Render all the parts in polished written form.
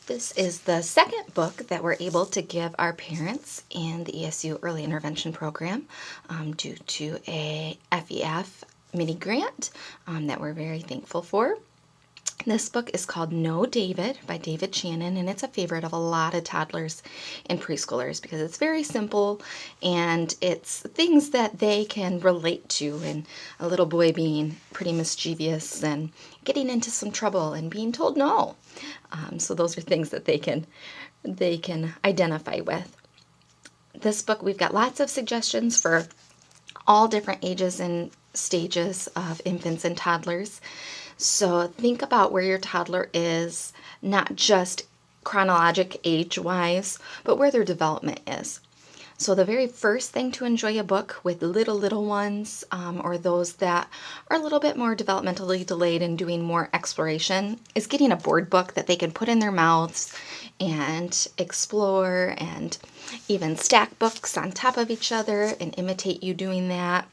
This is the second book that we're able to give our parents in the ESU Early Intervention Program due to a FEF mini grant that we're very thankful for. This book is called No David by David Shannon, and it's a favorite of a lot of toddlers and preschoolers because it's very simple and it's things that they can relate to, and a little boy being pretty mischievous and getting into some trouble and being told no. So those are things that they can identify with. This book, we've got lots of suggestions for all different ages and stages of infants and toddlers. So think about where your toddler is, not just chronologic age-wise, but where their development is. So the very first thing to enjoy a book with little ones, or those that are a little bit more developmentally delayed and doing more exploration, is getting a board book that they can put in their mouths and explore, and even stack books on top of each other and imitate you doing that.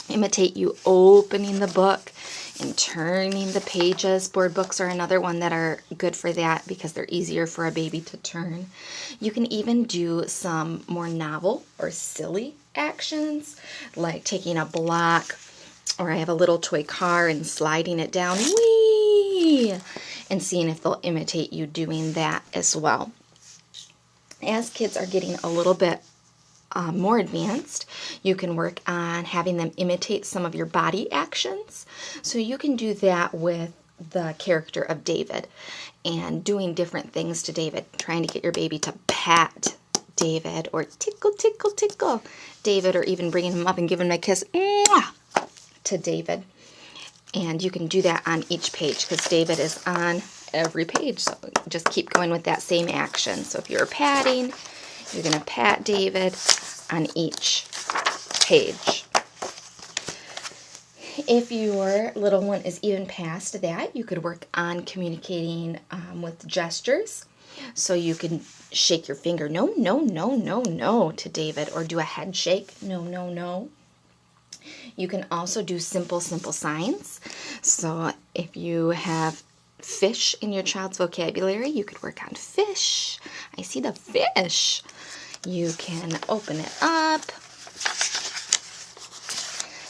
Imitate you opening the book and turning the pages. Board books are another one that are good for that because they're easier for a baby to turn. You can even do some more novel or silly actions, like taking a block, or I have a little toy car and sliding it down, whee, and seeing if they'll imitate you doing that as well. As kids are getting a little bit more advanced, you can work on having them imitate some of your body actions. So you can do that with the character of David and doing different things to David, trying to get your baby to pat David or tickle, tickle, tickle David, or even bringing him up and giving him a kiss to David. And you can do that on each page because David is on every page. So just keep going with that same action. So if you're patting, you're going to pat David on each page. If your little one is even past that, you could work on communicating with gestures. So you can shake your finger, no, no, no, no, no, to David, or do a head shake, no, no, no. You can also do simple signs. So if you have fish in your child's vocabulary, you could work on fish. I see the fish. You can open it up,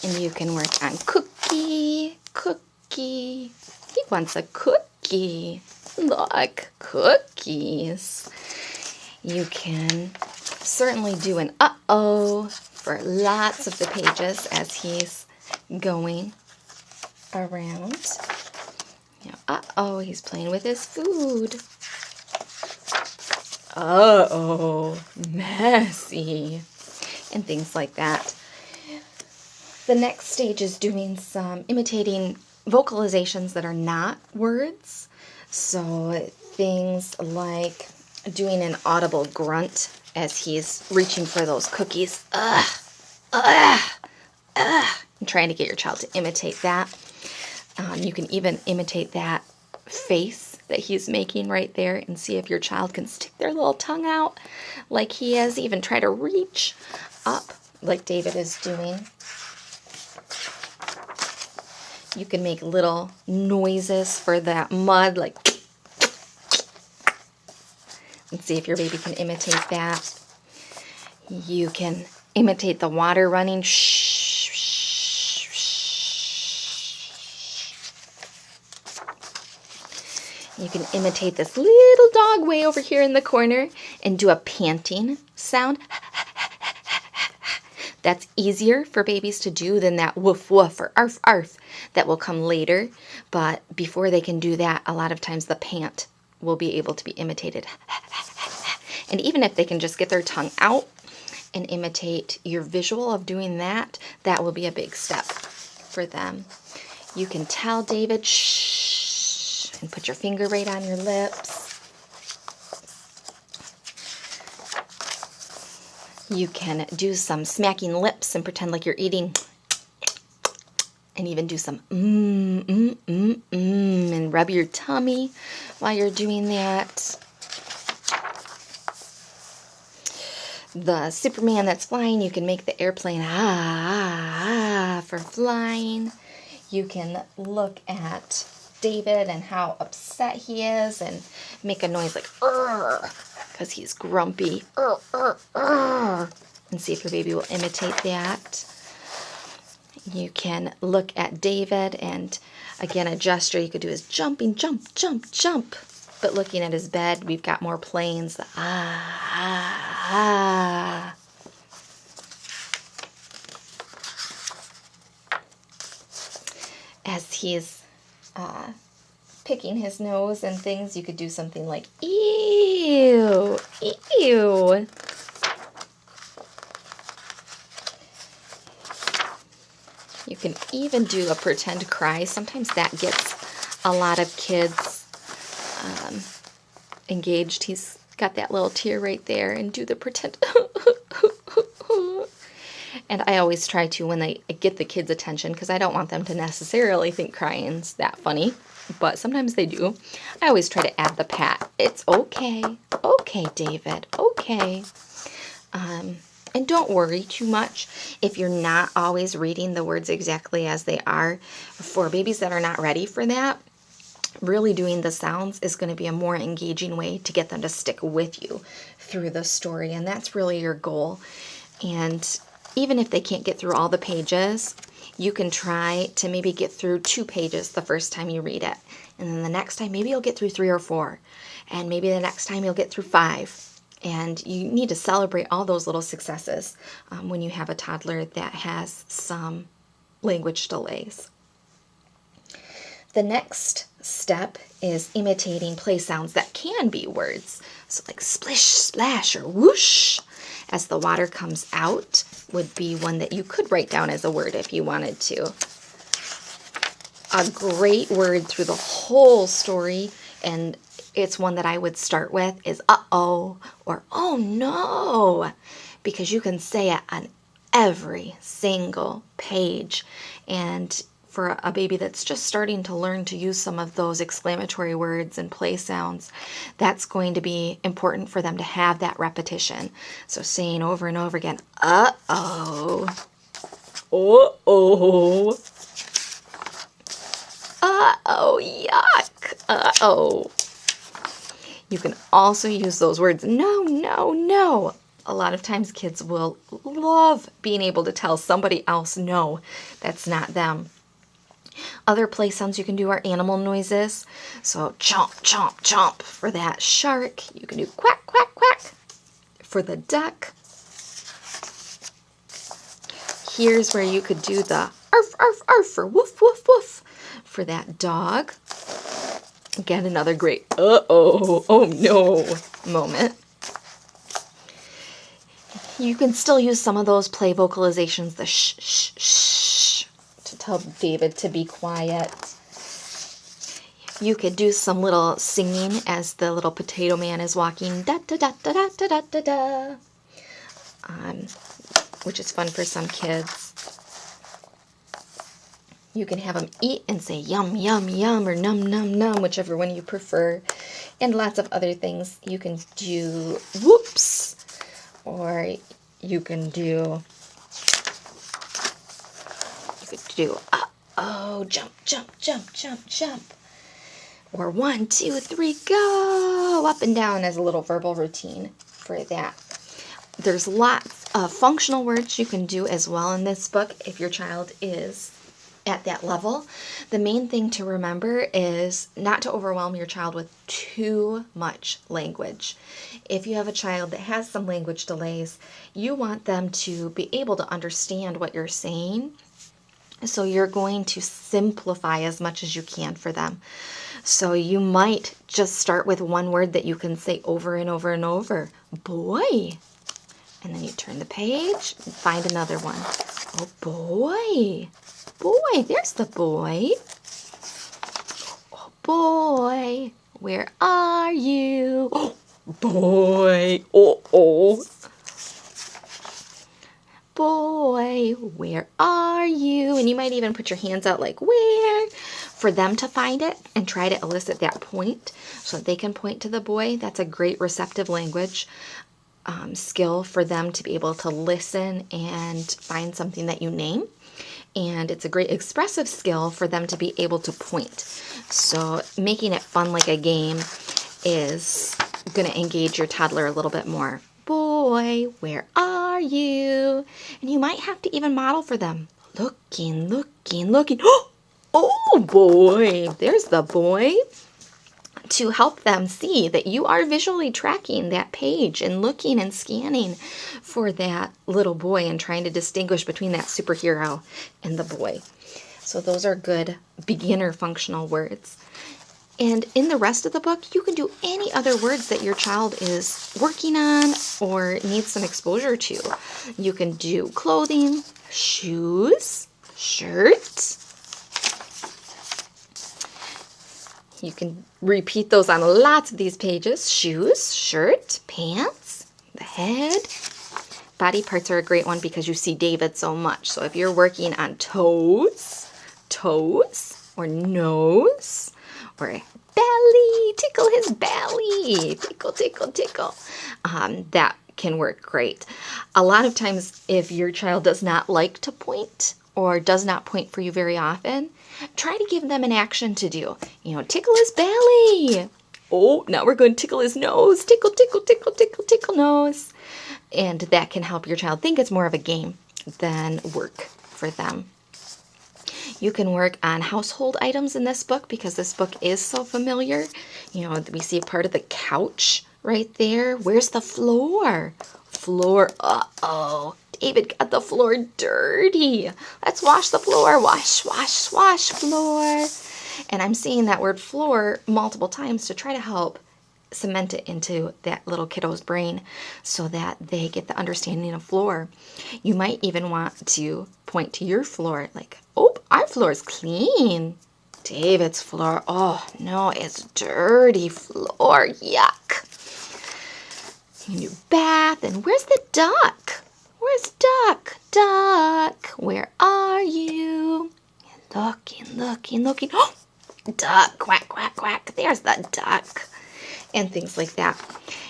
and you can work on cookie, cookie. He wants a cookie. Look, cookies. You can certainly do an uh-oh for lots of the pages as he's going around. Uh-oh, he's playing with his food. Uh-oh, messy, and things like that. The next stage is doing some imitating vocalizations that are not words. So things like doing an audible grunt as he's reaching for those cookies. And trying to get your child to imitate that. You can even imitate that face that he's making right there and see if your child can stick their little tongue out like he is. Even try to reach up like David is doing. You can make little noises for that mud, like, and see if your baby can imitate that. You can imitate the water running. You can imitate this little dog way over here in the corner and do a panting sound. That's easier for babies to do than that woof woof or arf arf that will come later. But before they can do that, a lot of times the pant will be able to be imitated. And even if they can just get their tongue out and imitate your visual of doing that, that will be a big step for them. You can tell David, shh, and put your finger right on your lips. You can do some smacking lips and pretend like you're eating, and even do some and rub your tummy while you're doing that. The Superman that's flying, you can make the airplane for flying. You can look at David and how upset he is, and make a noise like because he's grumpy. And see if your baby will imitate that. You can look at David, and again, a gesture you could do is jumping, jump, jump, jump. But looking at his bed, we've got more planes. The ah. As he's picking his nose and things, you could do something like ew, ew. You can even do a pretend cry. Sometimes that gets a lot of kids engaged. He's got that little tear right there, and do the pretend. And I always try to, when I get the kids' attention, because I don't want them to necessarily think crying's that funny, but sometimes they do. I always try to add the pat. It's okay. Okay, David. Okay. And don't worry too much if you're not always reading the words exactly as they are. For babies that are not ready for that, really doing the sounds is going to be a more engaging way to get them to stick with you through the story. And that's really your goal. And even if they can't get through all the pages, you can try to maybe get through 2 pages the first time you read it. And then the next time, maybe you'll get through 3 or 4. And maybe the next time you'll get through 5. And you need to celebrate all those little successes when you have a toddler that has some language delays. The next step is imitating play sounds that can be words. So like splish, splash, or whoosh as the water comes out would be one that you could write down as a word if you wanted to. A great word through the whole story, and it's one that I would start with, is uh-oh or oh no, because you can say it on every single page. And for a baby that's just starting to learn to use some of those exclamatory words and play sounds, that's going to be important for them to have that repetition. So saying over and over again, uh-oh, uh-oh, uh-oh, yuck, uh-oh. You can also use those words, no, no, no. A lot of times kids will love being able to tell somebody else no, that's not them. Other play sounds you can do are animal noises. So chomp, chomp, chomp for that shark. You can do quack, quack, quack for the duck. Here's where you could do the arf, arf, arf, or woof, woof, woof for that dog. Again, another great uh-oh, oh no moment. You can still use some of those play vocalizations, the shh, shh, shh, to tell David to be quiet. You could do some little singing as the little potato man is walking, da da da da da da da da, which is fun for some kids. You can have them eat and say yum, yum, yum, or num, num, num, whichever one you prefer. And lots of other things. You can do whoops, or you could do uh-oh, jump, jump, jump, jump, jump. Or 1, 2, 3, go, up and down as a little verbal routine for that. There's lots of functional words you can do as well in this book if your child is at that level. The main thing to remember is not to overwhelm your child with too much language. If you have a child that has some language delays, you want them to be able to understand what you're saying. So you're going to simplify as much as you can for them. So you might just start with one word that you can say over and over and over. Boy. And then you turn the page and find another one. Oh, boy. Boy, there's the boy. Oh, boy, where are you? Oh, boy, oh. Boy, where are you? And you might even put your hands out like, where? For them to find it and try to elicit that point so that they can point to the boy. That's a great receptive language skill for them to be able to listen and find something that you name. and it's a great expressive skill for them to be able to point. So making it fun like a game is going to engage your toddler a little bit more. Boy, where are you? And you might have to even model for them. Looking, looking, looking. Oh boy, there's the boy. To help them see that you are visually tracking that page and looking and scanning for that little boy and trying to distinguish between that superhero and the boy. So those are good beginner functional words. And in the rest of the book, you can do any other words that your child is working on or needs some exposure to. You can do clothing, shoes, shirt. You can repeat those on lots of these pages. Shoes, shirt, pants, the head. Body parts are a great one because you see David so much. So if you're working on toes, or nose, or belly, tickle his belly, tickle, tickle, tickle. That can work great. A lot of times if your child does not like to point or does not point for you very often, try to give them an action to do. Tickle his belly. Oh, now we're going to tickle his nose. Tickle, tickle, tickle, tickle, tickle nose. And that can help your child think it's more of a game than work for them. You can work on household items in this book because this book is so familiar. We see a part of the couch right there. Where's the floor? Floor. Uh-oh. David got the floor dirty. Let's wash the floor. Wash, wash, wash, floor. And I'm seeing that word floor multiple times to try to help cement it into that little kiddo's brain so that they get the understanding of floor. You might even want to point to your floor like, oh, our floor is clean. David's floor, oh no, it's dirty floor. Yuck. You bath, and where's the duck? Where's Duck? Duck, where are you? Looking, looking, looking. Oh, duck, quack, quack, quack. There's the duck. And things like that.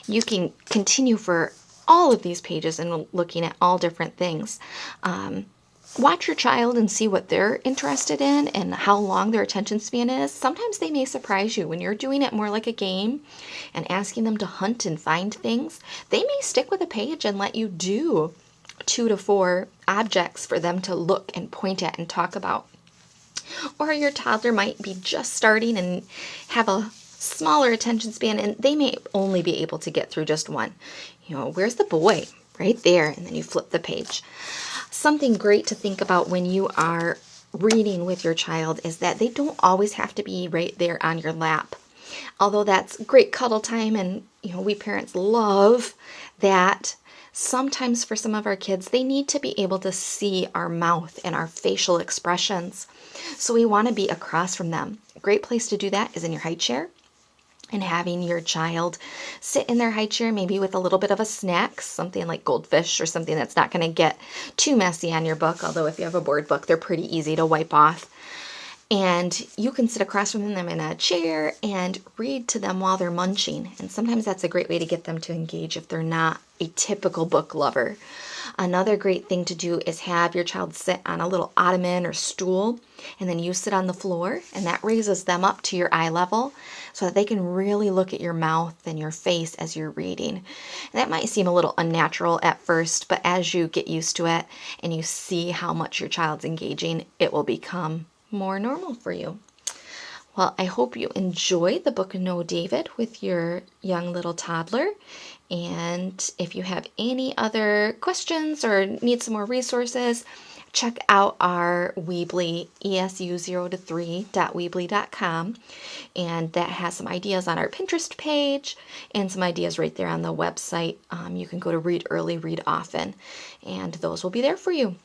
You can continue for all of these pages and looking at all different things. Watch your child and see what they're interested in and how long their attention span is. Sometimes they may surprise you when you're doing it more like a game and asking them to hunt and find things. They may stick with a page and let you do 2 to 4 objects for them to look and point at and talk about. Or your toddler might be just starting and have a smaller attention span and they may only be able to get through just one. Where's the boy? Right there, and then you flip the page. Something great to think about when you are reading with your child is that they don't always have to be right there on your lap. Although that's great cuddle time and we parents love that, sometimes for some of our kids, they need to be able to see our mouth and our facial expressions. So we want to be across from them. A great place to do that is in your high chair. And having your child sit in their high chair, maybe with a little bit of a snack, something like goldfish or something that's not going to get too messy on your book. Although if you have a board book, they're pretty easy to wipe off. And you can sit across from them in a chair and read to them while they're munching. And sometimes that's a great way to get them to engage if they're not a typical book lover. Another great thing to do is have your child sit on a little ottoman or stool, and then you sit on the floor, and that raises them up to your eye level so that they can really look at your mouth and your face as you're reading. And that might seem a little unnatural at first, but as you get used to it and you see how much your child's engaging, it will become more normal for you. Well, I hope you enjoy the book Know David with your young little toddler. And if you have any other questions or need some more resources, check out our Weebly, esu0to3.weebly.com. And that has some ideas on our Pinterest page and some ideas right there on the website. You can go to Read Early, Read Often, and those will be there for you.